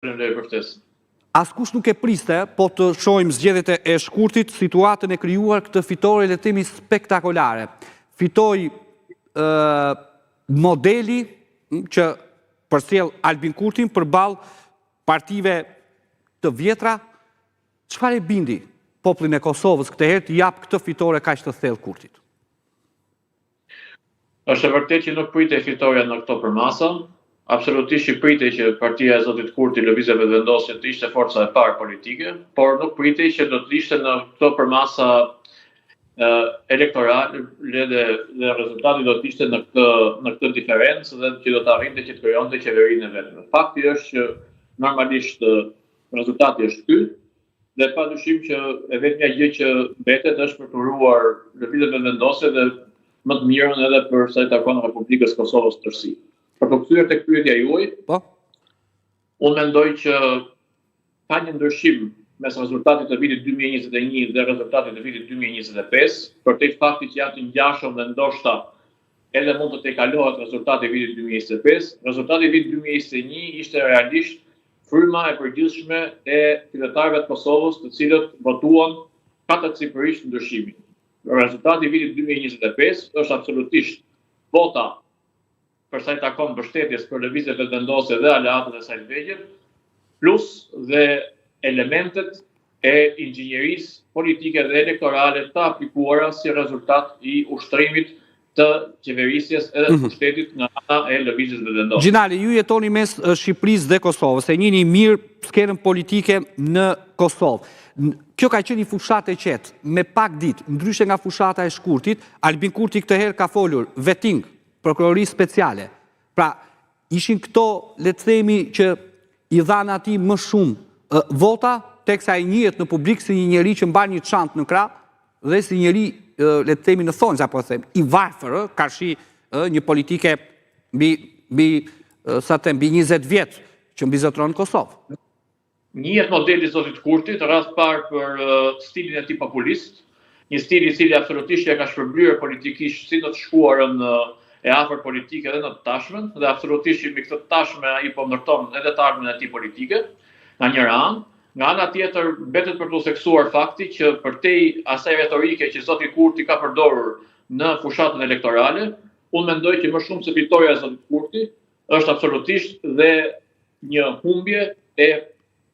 Faleminderit për ftesën. Askush nuk e priste, po të shohim zgjedhjet e shkurtit, situatën e krijuar këtë fitore le të themi spektakolare. Fitoi modeli që përcjell Albin Kurtin përballë partive të vjetra. Çfarë e bindi popullin e Kosovës këtë herë të jap këtë fitore kaq të thellë Kurtit? Është e vërtetë që nuk pritej fitoria në këto përmasa. Absolutisht që pritej që partia e Zotit Kurti Lëvizje Vetëvendosje të ishte forca e parë politike, por nuk pritej që do të ishte në këto përmasa elektorale dhe rezultati do të ishte në këtë diferencë dhe që do të arrinte që të krijonte qeverinë e vetme. Fakti është që normalisht rezultati është ky dhe padyshim që e vetmja gjë që mbetet është për të ruar Lëvizjen Vetëvendosje dhe më të mirën edhe për sa i takon Republikës Kosovës tërësi. Për të kthyer tek pyetja juaj, unë mendoj që ka një ndryshim mes rezultatit të vitit 2021 dhe rezultatit të vitit 2025, për të fakti që janë të ngjashëm dhe ndoshta edhe mund të tejkalohet rezultati i vitit 2025. Rezultati i vitit 2021 ishte realisht fryma e përgjithshme e qytetarëve të Kosovës, të cilët votuan katërcifërisht ndryshimin. Rezultati i vitit 2025 është absolutisht vota për sa i takon mbështetjes për Lëvizje Vetëvendosje dhe aleatët e saj vegjël, plus dhe elementet e inxhinierisë politike dhe elektorale të aplikuara si rezultat i ushtrimit të qeverisjes edhe të pushtetit nga ana e Lëvizjes Vetëvendosje. Gjinali, ju jetoni mes Shqipërisë dhe Kosovës, e njihni mirë skenën politike në Kosovë. Kjo ka qenë një fushatë e qetë, me pak ditë, ndryshe nga fushata e shkurtit. Albin Kurti këtë herë ka folur vetting prokurori speciale. Pra, ishin këto, le të themi, që i dhanë atij më shumë vota, teksa i njihet në publik si një njeri që mban një çantë në krah dhe si njeri, le të themi në thonjza, po them, i varfër, karshi një politike mbi 20 vjet që mbizotron Kosovë. Njihet modeli i Zotit Kurtit, rast parë për stilin e tij populist, një stil i cili absolutisht e ka shpërblyer politikisht si në të shkuarën e afër politike dhe në të tashmen, dhe absolutisht me këtë tashme ai po ndërton edhe të ardhmen e tij politike, nga njëra anë. Nga ana tjetër, mbetet për të seksuar fakti që përtej asaj retorike që Zoti Kurti ka përdorur në fushatën elektorale, unë mendoj që më shumë se fitoria e Zotit Kurti është absolutisht dhe një humbje e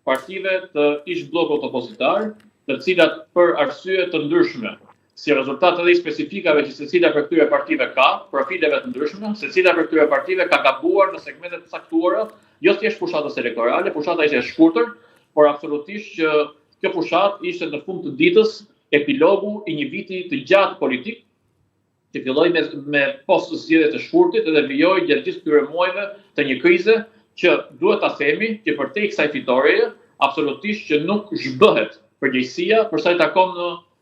partive të ish bllokut opozitar, të cilat për arsye të ndryshme, si rezultat edhe i specifikave që secila për këtyre partive ka, profileve të ndryshme, secila për këtyre partive ka gabuar në segmente të caktuara, jo thjesht fushatës elektorale, fushata ishte e shkurtër, por absolutisht që kjo fushat ishte në fund të ditës epilogu i një viti të gjatë politik, që filloi me post zgjedhje të shkurtit dhe vijoi gjatë gjithë këtyre muajve të një krize që duhet ta themi që përtej kësaj fitoreje, absolutisht që nuk zhbëhet përgjegjësia për sa i takon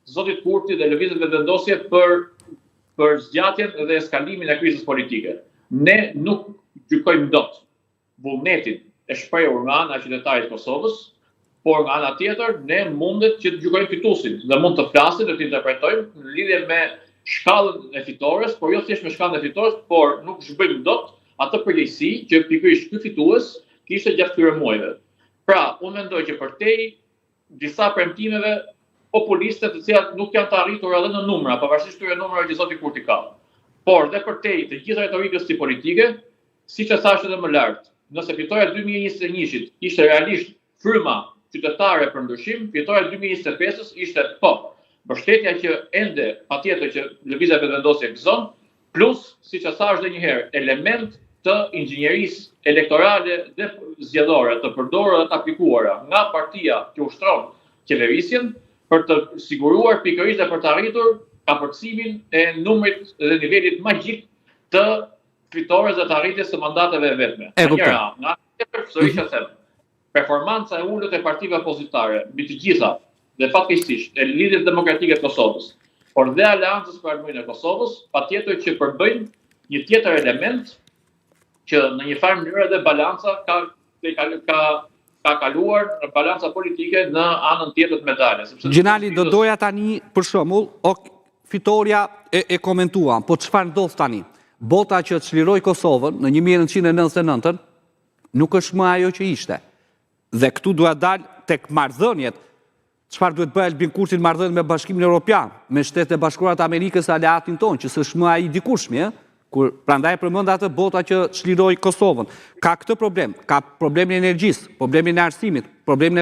Zotit Kurti dhe Lëvizjes Vetëvendosje për zgjatjen dhe eskalimin e krizës politike. Ne nuk gjykojmë dot vullnetin e shprehur nga ana e qytetarit të Kosovës, por nga ana tjetër ne mundet që të gjykojmë fituesin dhe mund të flasim dhe të interpretojmë në lidhje me shkallën e fitores, por jo thjesht me shkallën e fitores, por nuk zhbëjmë dot atë përgjegjësi që pikërisht ky fitues kishte gjatë këtyre muajve. Pra, unë mendoj që përtej disa premtimeve populiste të cilat nuk janë të arritur edhe në numra, pavarësisht këtyre numrave që Zoti Kurti ka. Por dhe përtej të gjithë retorikës së politike, siç e thash edhe më lart, nëse fitoria e 2021-shit ishte realisht fryma qytetare për ndryshim, fitoria e 2025-s ishte mbështetja që ende patjetër që Lëvizja Vetëvendosje gëzon, plus siç e thash edhe një herë, element të inxhinierisë elektorale dhe zgjedhore të përdorura dhe të aplikuara nga partia që ushtron qeverisjen, për të siguruar pikërisht dhe për të arritur kapërcimin e numrit dhe nivelit magjik të fitores dhe të arritjes së mandateve e vetme. Nga tjetër, sërish e them, performanca e ulët e partive opozitare mbi të gjitha dhe fatkeqësisht e Lidhjes Demokratike të Kosovës, por dhe Aleancës për Armërinë e Kosovës, patjetër që përbëjnë një tjetër element që në një farë mënyrë edhe balanca ka kaluar në balanca politike në anën tjetër të medaljes. Gjinali, do doja tani, për shembull, fitoria e komentuam, po çfarë ndodh tani? Bota që çliroi Kosovën në 1999 nuk është më ajo që ishte. Dhe këtu duhet dalë tek marrëdhëniet. Çfarë duhet bëjë Albin Kurti në marrëdhënie me Bashkimin Evropian, me Shtetet e Bashkuara të Amerikës, aleatin tonë, që s'është më ai dikurshmi, kur prandaj përmend atë bota që çliroi Kosovën. Ka këtë problem, ka problemin e energjisë, problemin e arsimit, problemin e